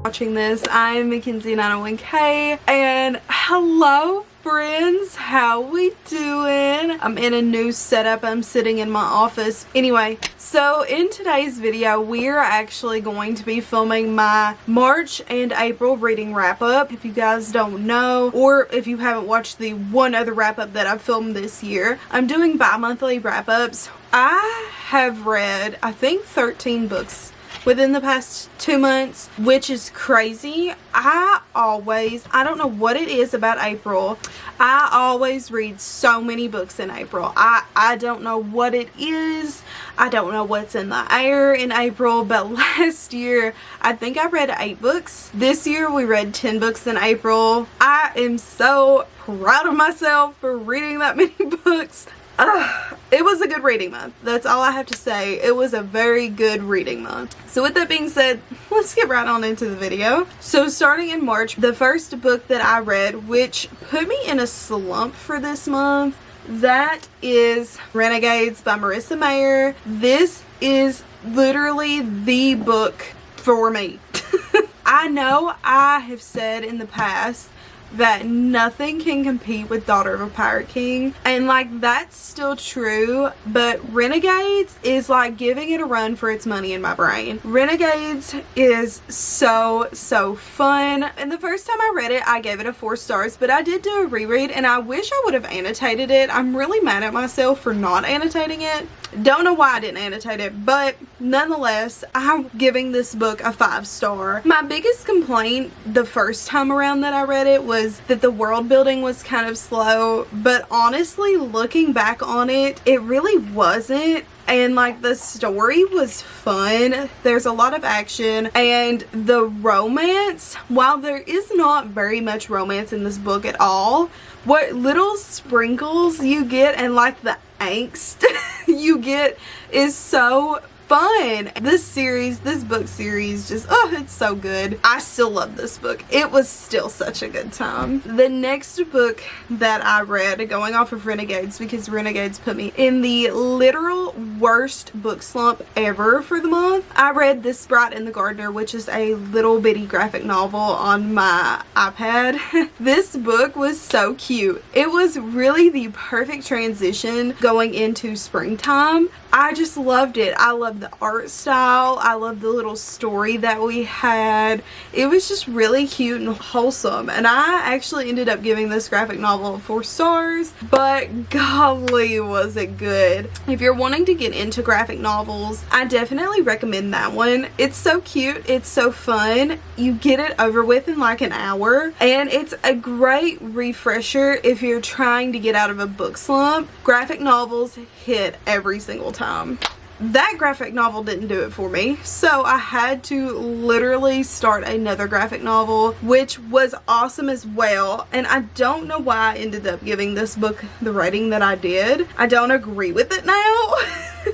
watching this. I'm Mackenzie901K, and hello friends, how we doing? I'm in a new setup. I'm sitting in my office. Anyway, so in today's video, we're actually going to be filming my March and April reading wrap up. If you guys don't know, or if you haven't watched the one other wrap up that I've filmed this year, I'm doing bi-monthly wrap ups. I have read, I think, 13 books within the past 2 months, which is crazy. I don't know what it is about April. I always read so many books in April. I don't know what it is. I don't know what's in the air in April, but last year I think I read 8 books. This year we read 10 books in April. I am so proud of myself for reading that many books. It was a good reading month. That's all I have to say. It was a very good reading month. So with that being said, let's get right on into the video. So starting in March, the first book that I read, which put me in a slump for this month, that is Renegades by Marissa Mayer. This is literally the book for me. I know I have said in the past that nothing can compete with Daughter of a Pirate King, and like that's still true, but Renegades is like giving it a run for its money in my brain. Renegades is so fun, and the first time I read it I gave it a 4 stars, but I did do a reread and I wish I would have annotated it. I'm really mad at myself for not annotating it. Don't know why I didn't annotate it, but nonetheless, I'm giving this book a 5 star. My biggest complaint the first time around that I read it was that the world building was kind of slow, but honestly, looking back on it, it really wasn't. And like the story was fun. There's a lot of action, and the romance, while there is not very much romance in this book at all, what little sprinkles you get and like the angst you get is so fun. This book series just, it's so good. I still love this book. It was still such a good time. The next book that I read, going off of Renegades, because Renegades put me in the literal worst book slump ever for the month, I read This Sprite and the Gardener, which is a little bitty graphic novel on my iPad. This book was so cute. It was really the perfect transition going into springtime. I just loved it. I loved the art style. I loved the little story that we had. It was just really cute and wholesome, and I actually ended up giving this graphic novel 4 stars, but golly was it good. If you're wanting to get into graphic novels, I definitely recommend that one. It's so cute. It's so fun. You get it over with in like an hour, and it's a great refresher if you're trying to get out of a book slump. Graphic novels hit every single time. That graphic novel didn't do it for me, so I had to literally start another graphic novel, which was awesome as well, and I don't know why I ended up giving this book the rating that I did. I don't agree with it now.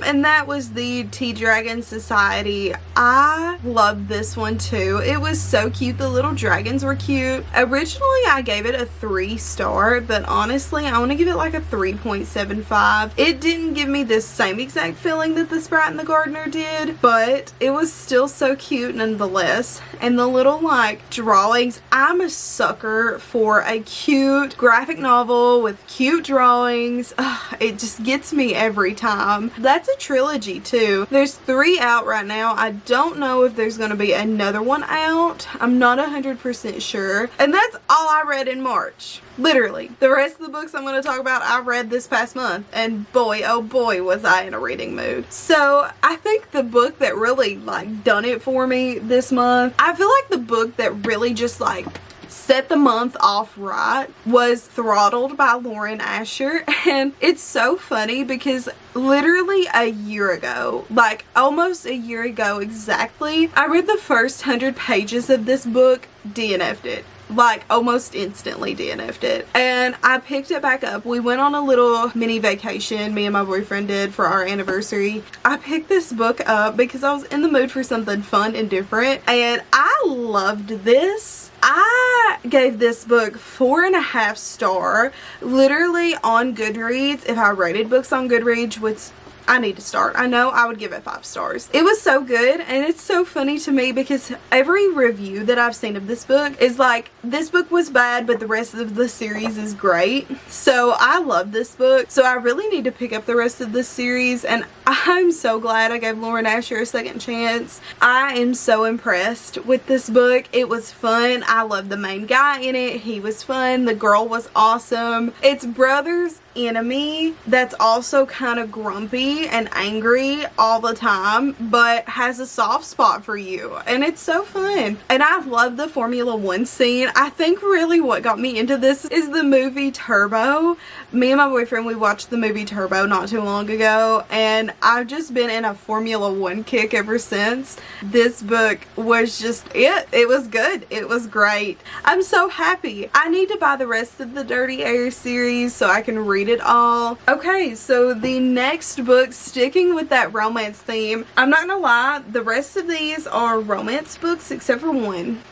And that was the Tea Dragon Society. I loved this one too. It was so cute. The little dragons were cute. Originally I gave it a 3 star, but honestly I want to give it like a 3.75. It didn't give me the same exact feeling that The Sprite and the Gardener did, but it was still so cute nonetheless. And the little like drawings, I'm a sucker for a cute graphic novel with cute drawings. It just gets me every time. That's a trilogy too. There's 3 out right now. I don't know if there's going to be another one out. I'm not 100% sure. And that's all I read in March. Literally. The rest of the books I'm going to talk about I read this past month, and boy oh boy was I in a reading mood. So I think the book that really like done it for me this month, I feel like the book that really just like set the month off right, was Throttled by Lauren Asher. And it's so funny because literally a year ago, like almost a year ago exactly, I read the first 100 pages of this book, DNF'd it. Like almost instantly DNF'd it, and I picked it back up. We went on a little mini vacation, me and my boyfriend did, for our anniversary. I picked this book up because I was in the mood for something fun and different, and I loved this. I gave this book 4.5 star, literally on Goodreads. If I rated books on Goodreads, which I need to start. I know I would give it 5 stars. It was so good, and it's so funny to me because every review that I've seen of this book is like, this book was bad, but the rest of the series is great. So I love this book. So I really need to pick up the rest of this series, and I'm so glad I gave Lauren Asher a second chance. I am so impressed with this book. It was fun. I love the main guy in it. He was fun. The girl was awesome. It's brother's enemy that's also kind of grumpy and angry all the time, but has a soft spot for you, and it's so fun. And I love the Formula One scene. I think really what got me into this is the movie Turbo. Me and my boyfriend, we watched the movie Turbo not too long ago, and I've just been in a Formula One kick ever since. This book was just it was good. It was great. I'm so happy. I need to buy the rest of the Dirty Air series so I can read it all. Okay, so the next book, sticking with that romance theme, I'm not gonna lie, the rest of these are romance books except for one.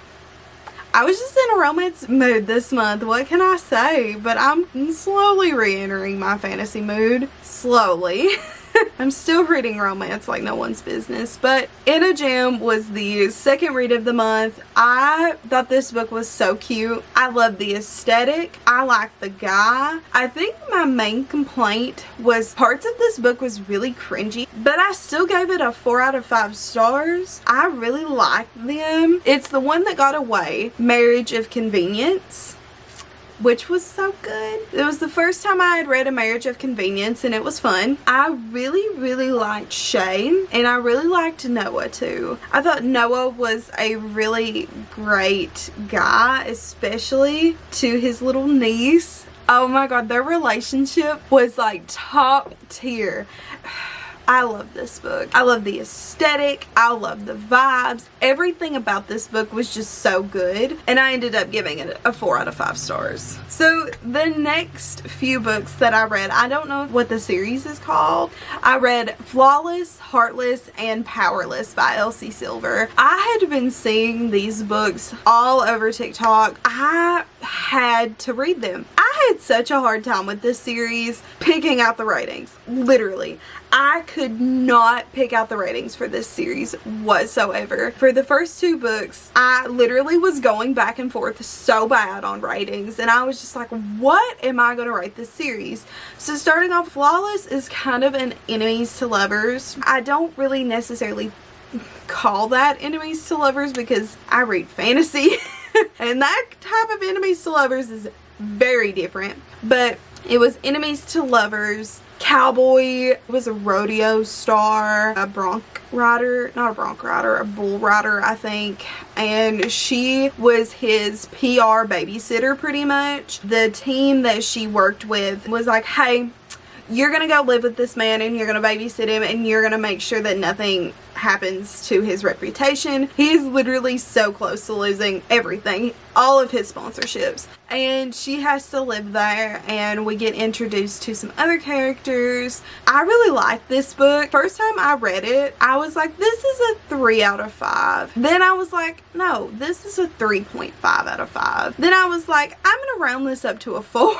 I was just in a romance mood this month, what can I say? But I'm slowly re-entering my fantasy mood. Slowly. I'm still reading romance like no one's business, but In a Jam was the second read of the month. I thought this book was so cute. I love the aesthetic. I like the guy. I think my main complaint was parts of this book was really cringy, but I still gave it a 4 out of 5 stars. I really liked them. It's the one that got away, Marriage of Convenience, which was so good. It was the first time I had read A Marriage of Convenience, and it was fun. I really liked Shane, and I really liked Noah too. I thought Noah was a really great guy, especially to his little niece. Oh my god, their relationship was like top tier. I love this book. I love the aesthetic. I love the vibes. Everything about this book was just so good, and I ended up giving it a 4 out of 5 stars. So the next few books that I read, I don't know what the series is called. I read Flawless, Heartless, and Powerless by Elsie Silver. I had been seeing these books all over TikTok. I had to read them. I had such a hard time with this series picking out the ratings. Literally. I could not pick out the ratings for this series whatsoever. For the first 2 books, I literally was going back and forth so bad on ratings, and I was just like, what am I going to rate this series? So starting off, Flawless is kind of an enemies to lovers. I don't really necessarily call that enemies to lovers because I read fantasy and that type of enemies to lovers is very different, but it was enemies to lovers. Cowboy was a rodeo star, a bronc rider, not a bronc rider, a bull rider, I think, and she was his PR babysitter pretty much. The team that she worked with was like, hey, you're gonna go live with this man and you're gonna babysit him and you're gonna make sure that nothing happens to his reputation. He is literally so close to losing everything, all of his sponsorships, and she has to live there, and we get introduced to some other characters. I really liked this book. First time I read it, I was like, this is a 3 out of 5. Then I was like, no, this is a 3.5 out of 5. Then I was like, I'm gonna round this up to a 4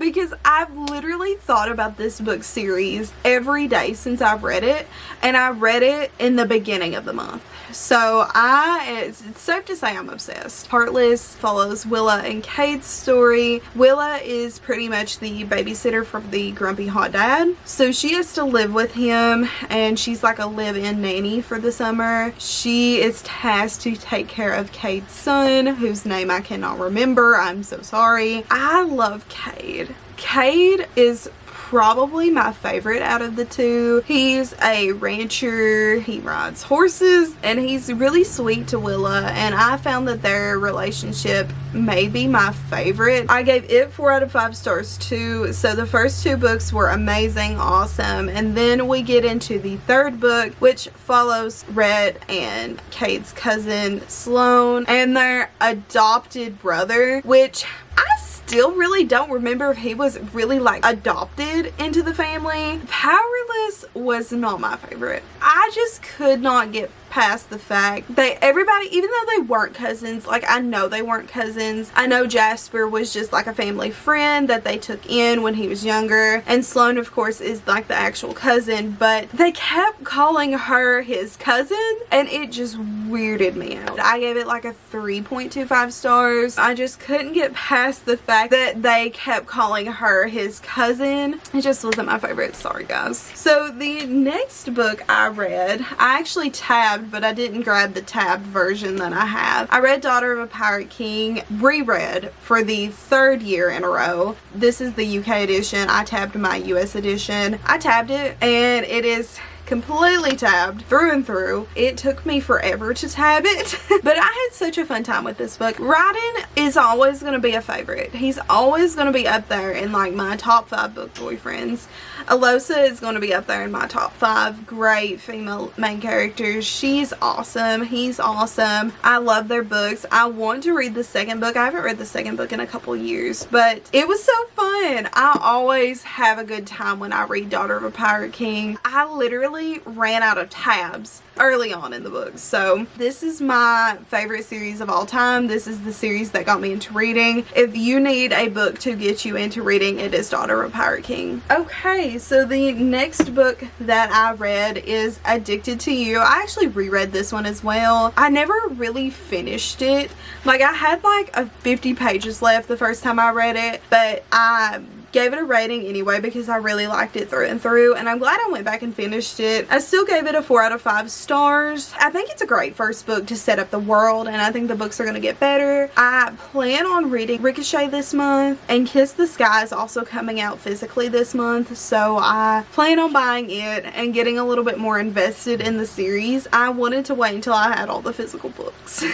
because I've literally thought about this book series every day since I've read it, and I read it in the beginning of the month. So it's safe to say I'm obsessed. Heartless follows Willa and Cade's story. Willa is pretty much the babysitter for the grumpy hot dad. So she has to live with him, and she's like a live-in nanny for the summer. She is tasked to take care of Cade's son, whose name I cannot remember. I'm so sorry. I love Cade. Cade is probably my favorite out of the 2. He's a rancher, he rides horses, and he's really sweet to Willa, and I found that their relationship may be my favorite. I gave it 4 out of 5 stars too. So the first 2 books were amazing, awesome, and then we get into the 3rd book, which follows Rhett and Cade's cousin Sloane and their adopted brother, which I still really don't remember if he was really like adopted into the family. Powerless was not my favorite. I just could not get past the fact that everybody, even though they weren't cousins, like I know they weren't cousins. I know Jasper was just like a family friend that they took in when he was younger, and Sloane of course is like the actual cousin, but they kept calling her his cousin and it just weirded me out. I gave it like a 3.25 stars. I just couldn't get past the fact that they kept calling her his cousin. It just wasn't my favorite. Sorry guys. So the next book I read, I actually tabbed, but I didn't grab the tabbed version that I have. I read Daughter of a Pirate King, reread for the 3rd year in a row. This is the UK edition. I tabbed my US edition. I tabbed it and it is completely tabbed through and through. It took me forever to tab it, but I had such a fun time with this book. Ryden is always going to be a favorite. He's always going to be up there in like my top 5 book boyfriends. Alosa is going to be up there in my top 5. Great female main characters. She's awesome. He's awesome. I love their books. I want to read the second book. I haven't read the second book in a couple years, but it was so fun. I always have a good time when I read Daughter of a Pirate King. I literally ran out of tabs early on in the book. So this is my favorite series of all time. This is the series that got me into reading. If you need a book to get you into reading, it is Daughter of a Pirate King. Okay, so the next book that I read is Addicted to You. I actually reread this one as well. I never really finished it. Like I had like 50 pages left the first time I read it, but I gave it a rating anyway because I really liked it through and through, and I'm glad I went back and finished it. I still gave it a 4 out of 5 stars. I think it's a great first book to set up the world, and I think the books are going to get better. I plan on reading Ricochet this month, and Kiss the Sky is also coming out physically this month, so I plan on buying it and getting a little bit more invested in the series. I wanted to wait until I had all the physical books.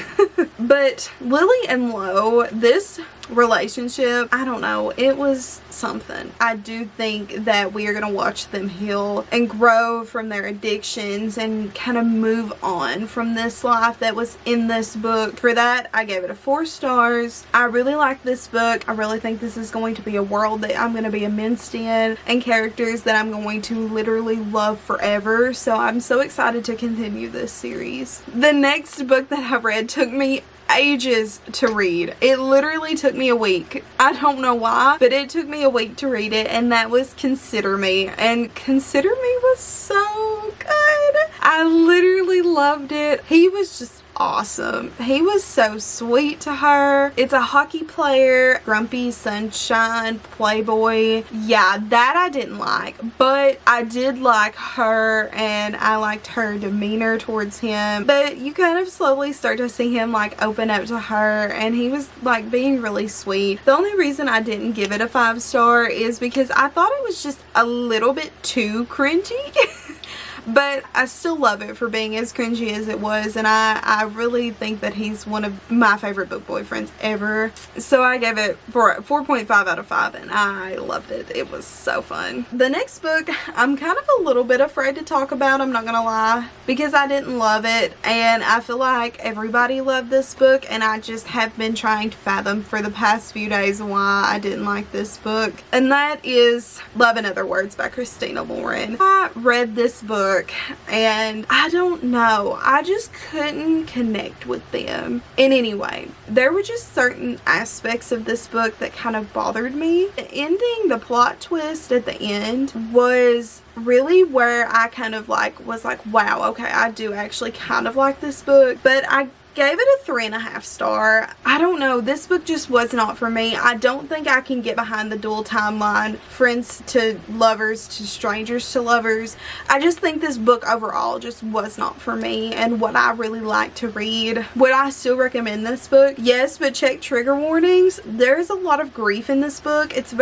But Lily and Lo, this relationship, I don't know, it was something. I do think that we are going to watch them heal and grow from their addictions and kind of move on from this life that was in this book. For that, I gave it a 4 stars. I really like this book. I really think this is going to be a world that I'm going to be immersed in and characters that I'm going to literally love forever. So I'm so excited to continue this series. The next book that I read took me ages to read. It literally took me a week. I don't know why, but it took me a week to read it, and that was Consider Me. And Consider Me was so good. I literally loved it. He was just awesome. He was so sweet to her. It's a hockey player, grumpy sunshine playboy. Yeah, that I didn't like, but I did like her, and I liked her demeanor towards him. But you kind of slowly start to see him like open up to her, and he was like being really sweet. The only reason I didn't give it a 5 star is because I thought it was just a little bit too cringy. But I still love it for being as cringy as it was, and I really think that he's one of my favorite book boyfriends ever. So I gave it 4.5 out of 5, and I loved it. It was so fun. The next book, I'm kind of a little bit afraid to talk about, I'm not gonna lie, because I didn't love it, and I feel like everybody loved this book, and I just have been trying to fathom for the past few days why I didn't like this book, and that is Love in Other Words by Christina Lauren. I read this book, and I don't know, I just couldn't connect with them in any way. There were just certain aspects of this book that kind of bothered me. The ending, the plot twist at the end was really where I kind of like was like, wow, okay, I do actually kind of like this book, but I gave it a 3.5 star. I don't know, this book just was not for me. I don't think I can get behind the dual timeline, friends to lovers to strangers to lovers. I just think this book overall just was not for me and what I really like to read. Would I still recommend this book? Yes, but check trigger warnings. There's a lot of grief in this book. It's a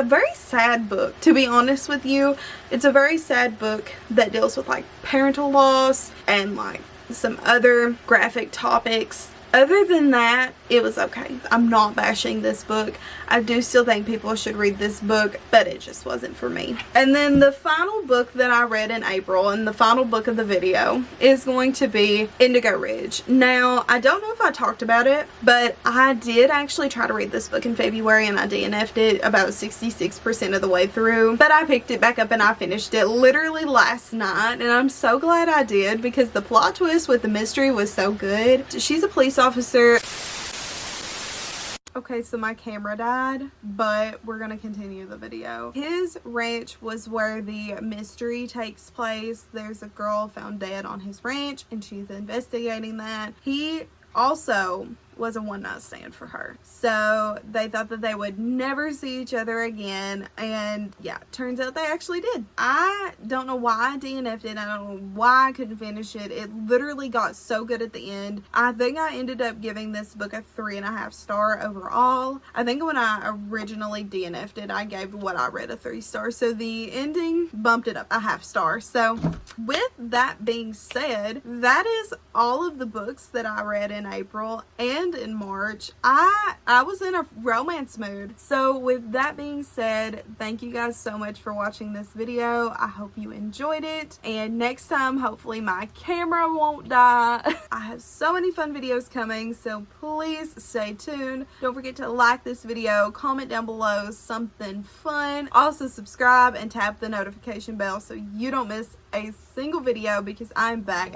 very sad book, to be honest with you. It's a very sad book that deals with like parental loss and like some other graphic topics Other than that, it was okay. I'm not bashing this book. I do still think people should read this book, but it just wasn't for me. And then the final book that I read in April, and the final book of the video, is going to be Indigo Ridge. Now, I don't know if I talked about it, but I did actually try to read this book in February, and I DNF'd it about 66% of the way through. But I picked it back up and I finished it literally last night, and I'm so glad I did because the plot twist with the mystery was so good. She's a police officer. Okay, so my camera died, but we're gonna continue the video. His ranch was where the mystery takes place. There's a girl found dead on his ranch and she's investigating that. He also was a one-night stand for her, so they thought that they would never see each other again, and yeah, turns out they actually did. I don't know why I DNF'd it. I don't know why I couldn't finish it. It literally got so good at the end. I think I ended up giving this book a 3.5 star overall. I think when I originally DNF'd it, I gave what I read a 3 star, so the ending bumped it up a 1/2 star. So with that being said, that is all of the books that I read in April and in March. I was in a romance mood. So with that being said, thank you guys so much for watching this video. I hope you enjoyed it, and next time hopefully my camera won't die. I have so many fun videos coming, so please stay tuned. Don't forget to like this video, comment down below something fun, also subscribe and tap the notification bell so you don't miss a single video because I'm back.